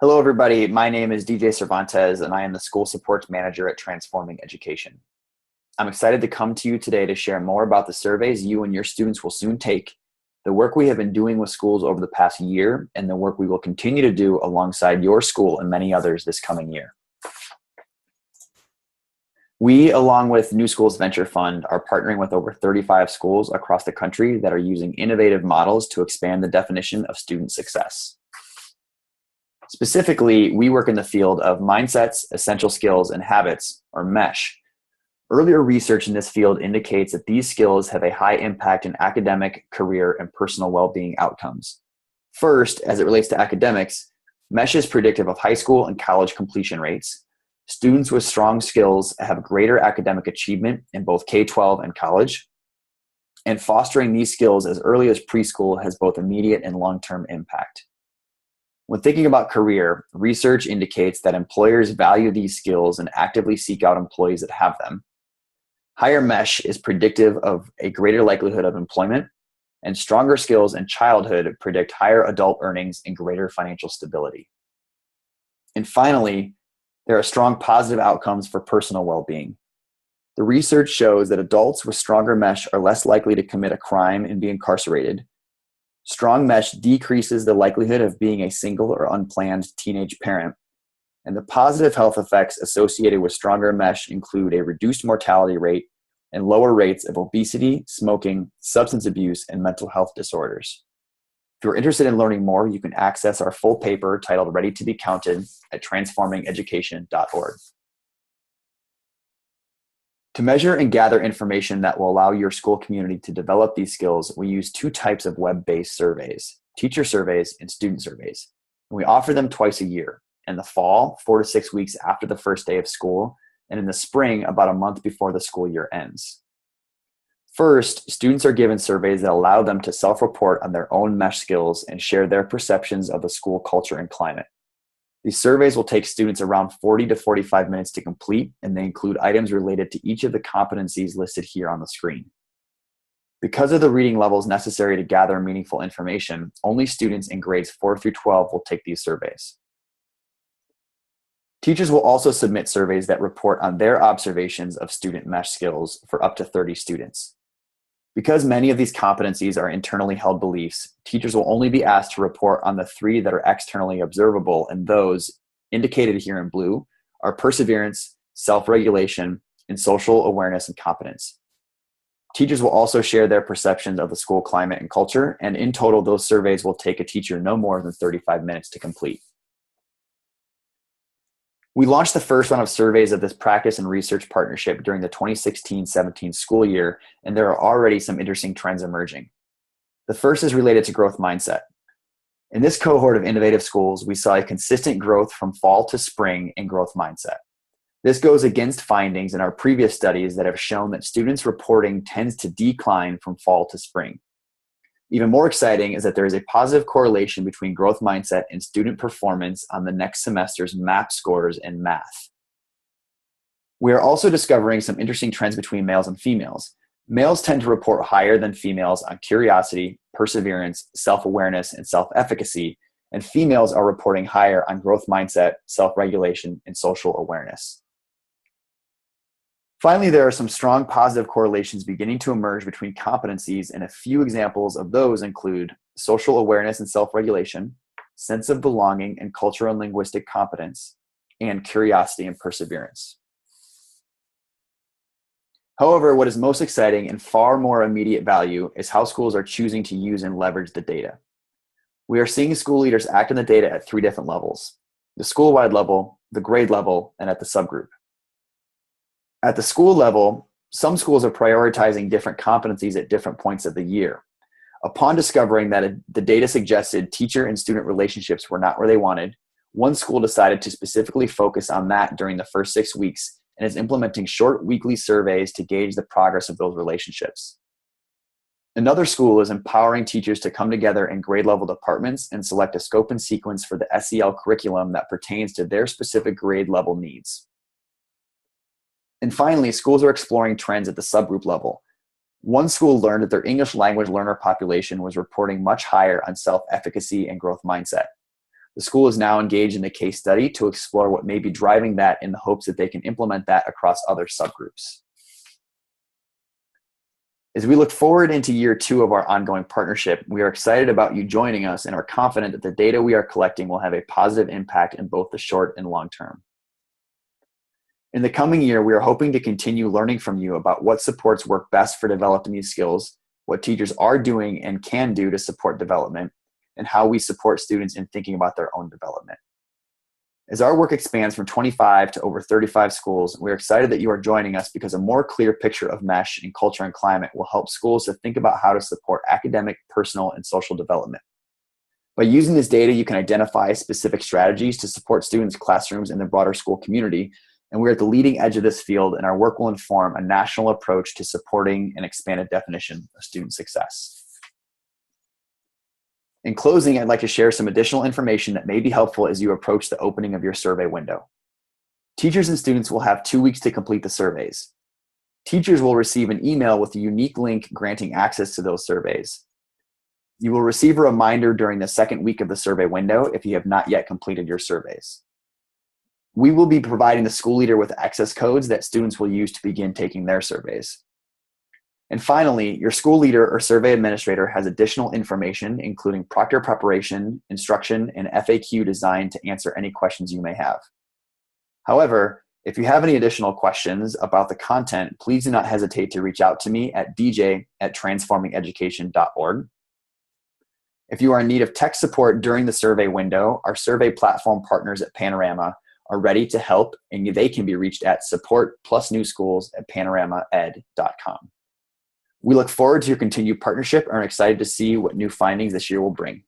Hello, everybody. My name is DJ Cervantes, and I am the School Supports Manager at Transforming Education. I'm excited to come to you today to share more about the surveys you and your students will soon take, the work we have been doing with schools over the past year, and the work we will continue to do alongside your school and many others this coming year. We, along with NewSchools Venture Fund, are partnering with over 35 schools across the country that are using innovative models to expand the definition of student success. Specifically, we work in the field of mindsets, essential skills, and habits, or MESH. Earlier research in this field indicates that these skills have a high impact in academic, career, and personal well-being outcomes. First, as it relates to academics, MESH is predictive of high school and college completion rates. Students with strong skills have greater academic achievement in both K-12 and college. And fostering these skills as early as preschool has both immediate and long-term impact. When thinking about career, research indicates that employers value these skills and actively seek out employees that have them. Higher MESH is predictive of a greater likelihood of employment, and stronger skills in childhood predict higher adult earnings and greater financial stability. And finally, there are strong positive outcomes for personal well-being. The research shows that adults with stronger MESH are less likely to commit a crime and be incarcerated. Strong MESH decreases the likelihood of being a single or unplanned teenage parent. And the positive health effects associated with stronger MESH include a reduced mortality rate and lower rates of obesity, smoking, substance abuse, and mental health disorders. If you're interested in learning more, you can access our full paper titled Ready to be Counted at transformingeducation.org. To measure and gather information that will allow your school community to develop these skills, we use two types of web-based surveys, teacher surveys and student surveys. And we offer them twice a year, in the fall, 4 to 6 weeks after the first day of school, and in the spring, about a month before the school year ends. First, students are given surveys that allow them to self-report on their own MESH skills and share their perceptions of the school culture and climate. These surveys will take students around 40 to 45 minutes to complete, and they include items related to each of the competencies listed here on the screen. Because of the reading levels necessary to gather meaningful information, only students in grades 4 through 12 will take these surveys. Teachers will also submit surveys that report on their observations of student MESH skills for up to 30 students. Because many of these competencies are internally held beliefs, teachers will only be asked to report on the 3 that are externally observable, and those, indicated here in blue, are perseverance, self-regulation, and social awareness and competence. Teachers will also share their perceptions of the school climate and culture, and in total, those surveys will take a teacher no more than 35 minutes to complete. We launched the first round of surveys of this practice and research partnership during the 2016-17 school year, and there are already some interesting trends emerging. The first is related to growth mindset. In this cohort of innovative schools, we saw a consistent growth from fall to spring in growth mindset. This goes against findings in our previous studies that have shown that students reporting tends to decline from fall to spring. Even more exciting is that there is a positive correlation between growth mindset and student performance on the next semester's MAP scores in math. We are also discovering some interesting trends between males and females. Males tend to report higher than females on curiosity, perseverance, self-awareness, and self-efficacy, and females are reporting higher on growth mindset, self-regulation, and social awareness. Finally, there are some strong positive correlations beginning to emerge between competencies, and a few examples of those include social awareness and self-regulation, sense of belonging and cultural and linguistic competence, and curiosity and perseverance. However, what is most exciting and far more immediate value is how schools are choosing to use and leverage the data. We are seeing school leaders act on the data at 3 different levels: the school-wide level, the grade level, and at the subgroup. At the school level, some schools are prioritizing different competencies at different points of the year. Upon discovering that the data suggested teacher and student relationships were not where they wanted, one school decided to specifically focus on that during the first 6 weeks and is implementing short weekly surveys to gauge the progress of those relationships. Another school is empowering teachers to come together in grade level departments and select a scope and sequence for the SEL curriculum that pertains to their specific grade level needs. And finally, schools are exploring trends at the subgroup level. One school learned that their English language learner population was reporting much higher on self-efficacy and growth mindset. The school is now engaged in a case study to explore what may be driving that in the hopes that they can implement that across other subgroups. As we look forward into year 2 of our ongoing partnership, we are excited about you joining us and are confident that the data we are collecting will have a positive impact in both the short and long term. In the coming year, we are hoping to continue learning from you about what supports work best for developing these skills, what teachers are doing and can do to support development, and how we support students in thinking about their own development. As our work expands from 25 to over 35 schools, we're excited that you are joining us because a more clear picture of mesh in culture and climate will help schools to think about how to support academic, personal, and social development. By using this data, you can identify specific strategies to support students' classrooms and the broader school community, and we're at the leading edge of this field, and our work will inform a national approach to supporting an expanded definition of student success. In closing, I'd like to share some additional information that may be helpful as you approach the opening of your survey window. Teachers and students will have 2 weeks to complete the surveys. Teachers will receive an email with a unique link granting access to those surveys. You will receive a reminder during the second week of the survey window if you have not yet completed your surveys. We will be providing the school leader with access codes that students will use to begin taking their surveys. And finally, your school leader or survey administrator has additional information, including proctor preparation, instruction, and FAQ designed to answer any questions you may have. However, if you have any additional questions about the content, please do not hesitate to reach out to me at dj@transformingeducation.org. If you are in need of tech support during the survey window, our survey platform partners at Panorama are ready to help, and they can be reached at support+newschools@panoramaed.com. We look forward to your continued partnership and are excited to see what new findings this year will bring.